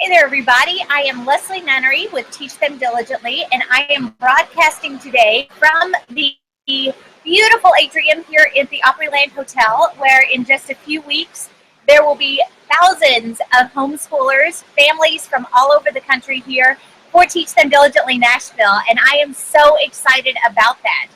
Hey there, everybody. I am Leslie Nunnery with Teach Them Diligently, and I am broadcasting today from the beautiful atrium here at the Opryland Hotel, where in just a few weeks there will be thousands of homeschoolers, families from all over the country here for Teach Them Diligently Nashville, and I am so excited about that.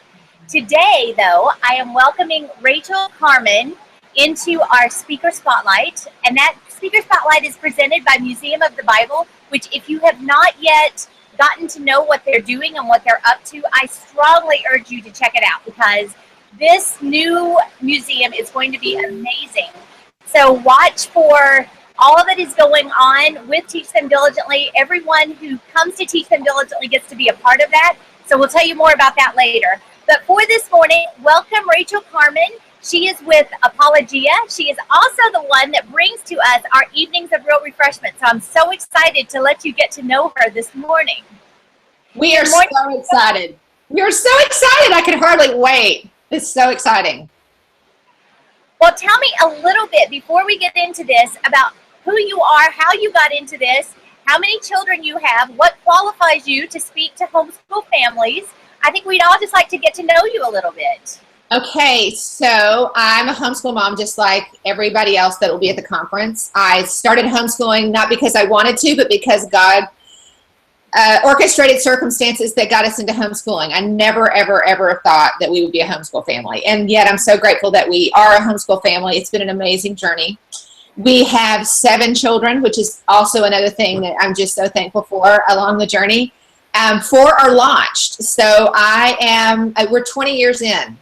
Today, though, I am welcoming Rachael Carman into our speaker spotlight, and that speaker spotlight is presented by Museum of the Bible, which if you have not yet gotten to know what they're doing and what they're up to, I strongly urge you to check it out because this new museum is going to be amazing. So watch for all that is going on with Teach Them Diligently. Everyone who comes to Teach Them Diligently gets to be a part of that, so we'll tell you more about that later. But for this morning, welcome Rachael Carman. She is with Apologia. She is also the one that brings to us our evenings of real refreshment. So I'm so excited to let you get to know her this morning. We are so excited. We are so excited. I can hardly wait. It's so exciting. Well, tell me a little bit before we get into this about who you are, how you got into this, how many children you have, what qualifies you to speak to homeschool families. I think we'd all just like to get to know you a little bit. Okay, so I'm a homeschool mom just like everybody else that will be at the conference. I started homeschooling not because I wanted to, but because God orchestrated circumstances that got us into homeschooling. I never, ever, ever thought that we would be a homeschool family. And yet I'm so grateful that we are a homeschool family. It's been an amazing journey. We have 7 children, which is also another thing that I'm just so thankful for along the journey. 4 are launched. So we're 20 years in.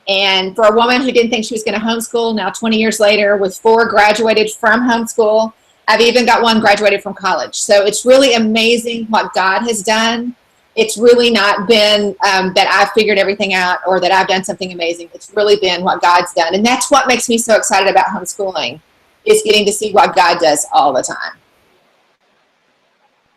And for a woman who didn't think she was going to homeschool, now 20 years later, with 4 graduated from homeschool, I've even got 1 graduated from college. So it's really amazing what God has done. It's really not been that I've figured everything out or that I've done something amazing. It's really been what God's done. And that's what makes me so excited about homeschooling, is getting to see what God does all the time.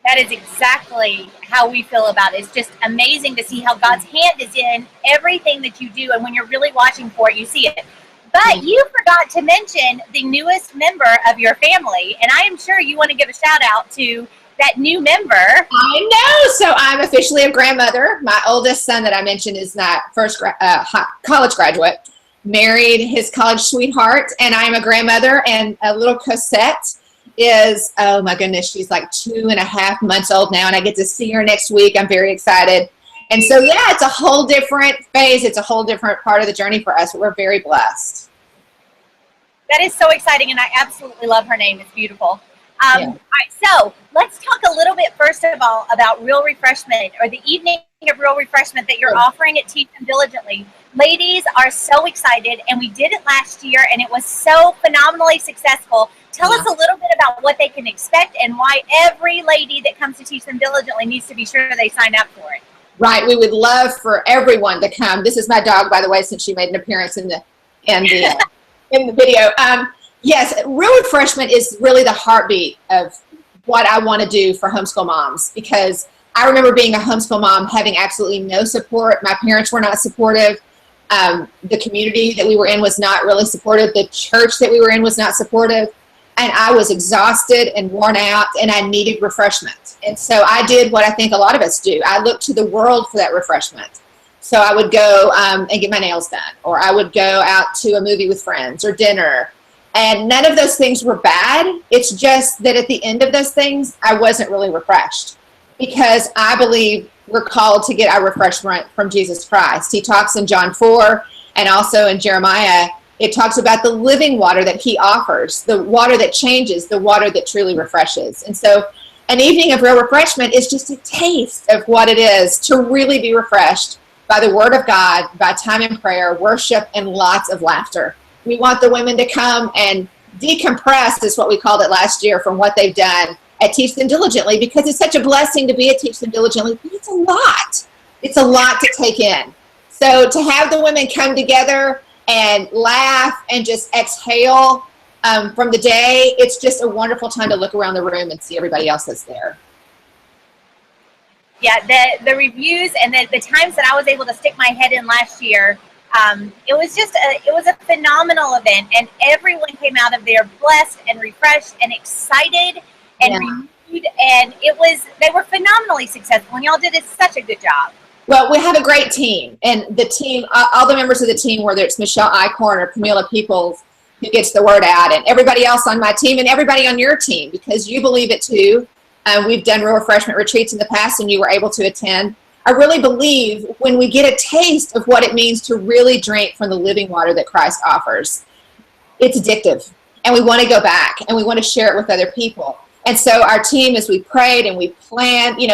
That is exactly how we feel about it. It's just amazing to see how God's hand is in everything that you do, and when you're really watching for it, you see it. But you forgot to mention the newest member of your family, and I am sure you want to give a shout out to that new member. I know. So I'm officially a grandmother. My oldest son that I mentioned is my first college graduate, married his college sweetheart, and I'm a grandmother, and a little Cosette is, oh my goodness, she's like 2.5 months old now, and I get to see her next week. I'm very excited. And so, yeah, it's a whole different phase. It's a whole different part of the journey for us. We're very blessed. That is so exciting, and I absolutely love her name. It's beautiful. Yeah. All right, so let's talk a little bit, first of all, about Real Refreshment, or the evening of Real Refreshment that you're offering at Teach Them Diligently. Ladies are so excited, and we did it last year, and it was so phenomenally successful. Tell us a little bit about what they can expect and why every lady that comes to Teach Them Diligently needs to be sure they sign up for it. Right. We would love for everyone to come. This is my dog, by the way, since she made an appearance in the video. Yes, Real Refreshment is really the heartbeat of what I want to do for homeschool moms, because I remember being a homeschool mom having absolutely no support. My parents were not supportive. The community that we were in was not really supportive. The church that we were in was not supportive. And I was exhausted and worn out, and I needed refreshment. And so I did what I think a lot of us do. I looked to the world for that refreshment. So I would go and get my nails done, or I would go out to a movie with friends or dinner. And none of those things were bad. It's just that at the end of those things, I wasn't really refreshed, because I believe we're called to get our refreshment from Jesus Christ. He talks in John 4 and also in Jeremiah. It talks about the living water that he offers, the water that changes, the water that truly refreshes. And so an evening of Real Refreshment is just a taste of what it is to really be refreshed by the Word of God, by time in prayer, worship, and lots of laughter. We want the women to come and decompress, is what we called it last year, from what they've done at Teach Them Diligently, because it's such a blessing to be at Teach Them Diligently, but it's a lot. It's a lot to take in. So to have the women come together and laugh and just exhale from the day, it's just a wonderful time to look around the room and see everybody else that's there. Yeah, the reviews and the times that I was able to stick my head in last year, it was a phenomenal event, and everyone came out of there blessed and refreshed and excited and and they were phenomenally successful, and y'all did such a good job. Well, we have a great team, and the team, all the members of the team, whether it's Michelle Eichhorn or Camila Peoples, who gets the word out, and everybody else on my team, and everybody on your team, because you believe it too. We've done Real Refreshment retreats in the past, and you were able to attend. I really believe when we get a taste of what it means to really drink from the living water that Christ offers, it's addictive, and we want to go back, and we want to share it with other people. And so our team, as we prayed and we planned, you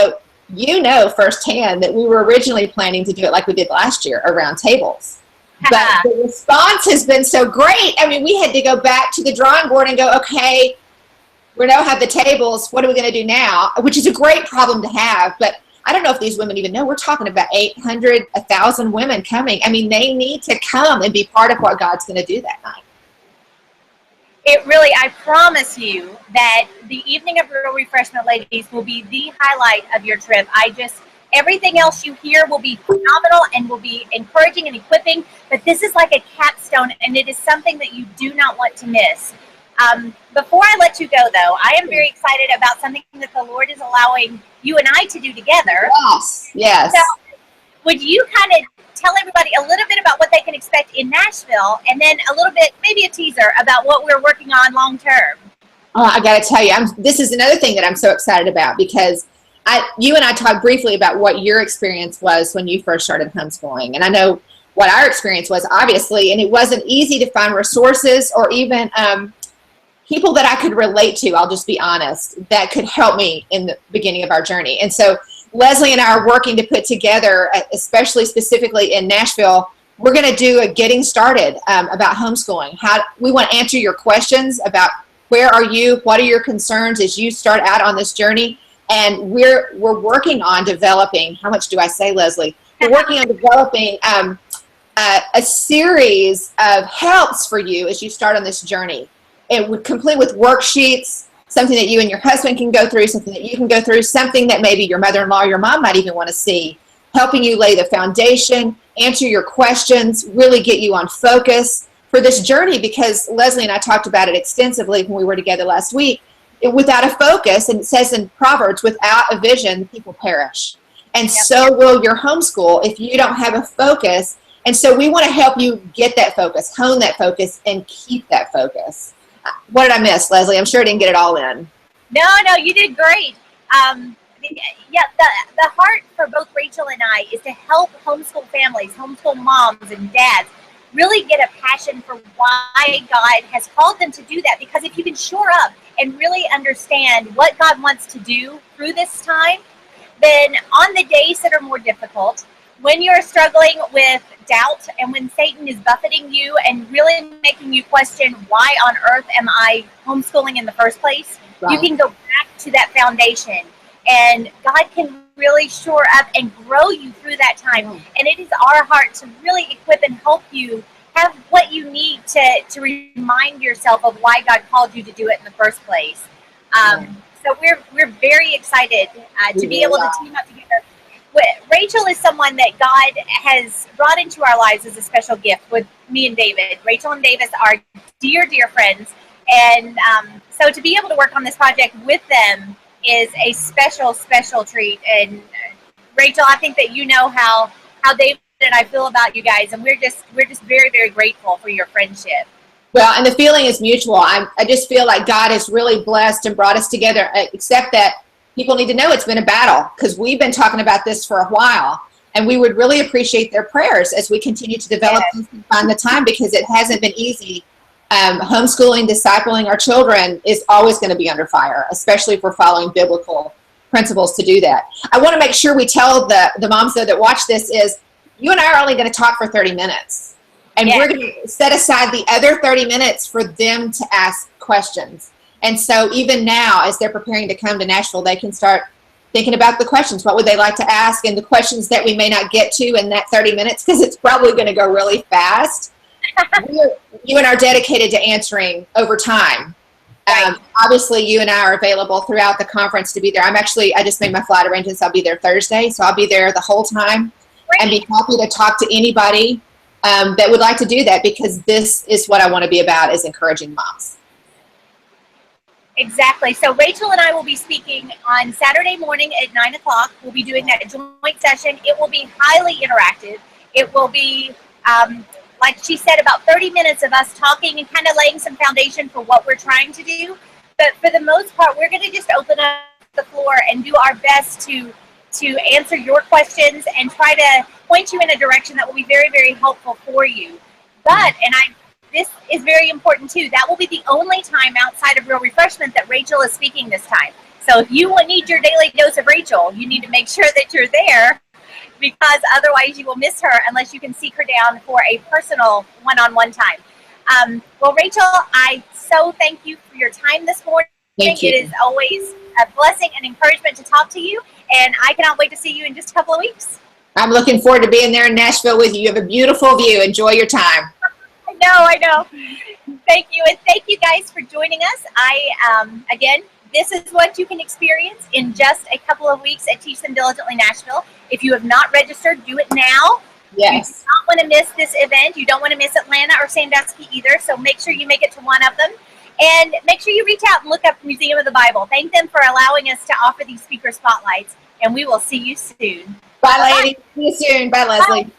know firsthand that we were originally planning to do it like we did last year, around tables. But the response has been so great. I mean, we had to go back to the drawing board and go, okay, we now have the tables. What are we going to do now? Which is a great problem to have. But I don't know if these women even know. We're talking about 800, 1,000 women coming. I mean, they need to come and be part of what God's going to do that night. I promise you that the evening of Real Refreshment, ladies, will be the highlight of your trip. Everything else you hear will be phenomenal and will be encouraging and equipping, but this is like a capstone, and it is something that you do not want to miss. Before I let you go, though, I am very excited about something that the Lord is allowing you and I to do together. Yes. So, would you kind of tell everybody a little bit about what they can expect in Nashville, and then a little bit, maybe a teaser, about what we're working on long term? Oh, I got to tell you, this is another thing that I'm so excited about, because you and I talked briefly about what your experience was when you first started homeschooling. And I know what our experience was, obviously, and it wasn't easy to find resources or even people that I could relate to, I'll just be honest, that could help me in the beginning of our journey. And so Leslie and I are working to put together, especially specifically in Nashville, we're going to do a getting started about homeschooling. We want to answer your questions about where are you, what are your concerns as you start out on this journey. And we're working on developing, how much do I say, Leslie? We're working on developing a series of helps for you as you start on this journey. It would complete with worksheets, something that you and your husband can go through, something that you can go through, something that maybe your mother-in-law or your mom might even want to see, helping you lay the foundation, answer your questions, really get you on focus for this journey, because Leslie and I talked about it extensively when we were together last week. Without a focus, and it says in Proverbs, without a vision, people perish. And so will your homeschool if you don't have a focus. And so we want to help you get that focus, hone that focus, and keep that focus. What did I miss, Leslie? I'm sure I didn't get it all in. No, you did great. The heart for both Rachel and I is to help homeschool families, homeschool moms and dads, really get a passion for why God has called them to do that. Because if you can shore up and really understand what God wants to do through this time, then on the days that are more difficult, when you're struggling with doubt and when Satan is buffeting you and really making you question, why on earth am I homeschooling in the first place? Right. You can go back to that foundation, and God can really shore up and grow you through that time. And it is our heart to really equip and help you have what you need to remind yourself of why God called you to do it in the first place. So we're very excited to be able to team up together. Rachel is someone that God has brought into our lives as a special gift with me and David. Rachel and Davis are dear, dear friends. And so to be able to work on this project with them is a special, special treat. And Rachel, I think that you know how David and I feel about you guys, and we're just very, very grateful for your friendship. Well, and the feeling is mutual. I just feel like God has really blessed and brought us together, except that people need to know it's been a battle, because we've been talking about this for a while, and we would really appreciate their prayers as we continue to develop this and find the time, because it hasn't been easy. Homeschooling, discipling our children is always going to be under fire, especially if we're following biblical principles to do that. I want to make sure we tell the moms, though, that watch this is, you and I are only going to talk for 30 minutes. And we're going to set aside the other 30 minutes for them to ask questions. And so even now, as they're preparing to come to Nashville, they can start thinking about the questions. What would they like to ask? And the questions that we may not get to in that 30 minutes, because it's probably going to go really fast. You and I are dedicated to answering over time. Obviously, you and I are available throughout the conference to be there. I just made my flight arrangements. I'll be there Thursday, so I'll be there the whole time. And be happy to talk to anybody that would like to do that, because this is what I want to be about, is encouraging moms. Exactly. So Rachel and I will be speaking on Saturday morning at 9 o'clock. We'll be doing that joint session. It will be highly interactive. It will be, like she said, about 30 minutes of us talking and kind of laying some foundation for what we're trying to do. But for the most part, we're going to just open up the floor and do our best to answer your questions and try to point you in a direction that will be very, very helpful for you. But, this is very important too, that will be the only time outside of Real Refreshment that Rachael is speaking this time. So if you need your daily dose of Rachael, you need to make sure that you're there, because otherwise you will miss her unless you can seek her down for a personal one-on-one time. Well, Rachael, I so thank you for your time this morning. Thank you. It is always a blessing and encouragement to talk to you, and I cannot wait to see you in just a couple of weeks. I'm looking forward to being there in Nashville with you. You have a beautiful view. Enjoy your time. I know. Thank you. And thank you guys for joining us. Again, this is what you can experience in just a couple of weeks at Teach Them Diligently Nashville. If you have not registered, do it now. Yes. You do not want to miss this event. You don't want to miss Atlanta or Sandusky either. So make sure you make it to one of them. And make sure you reach out and look up Museum of the Bible. Thank them for allowing us to offer these speaker spotlights. And we will see you soon. Bye, lady. See you soon. Bye, Leslie. Bye.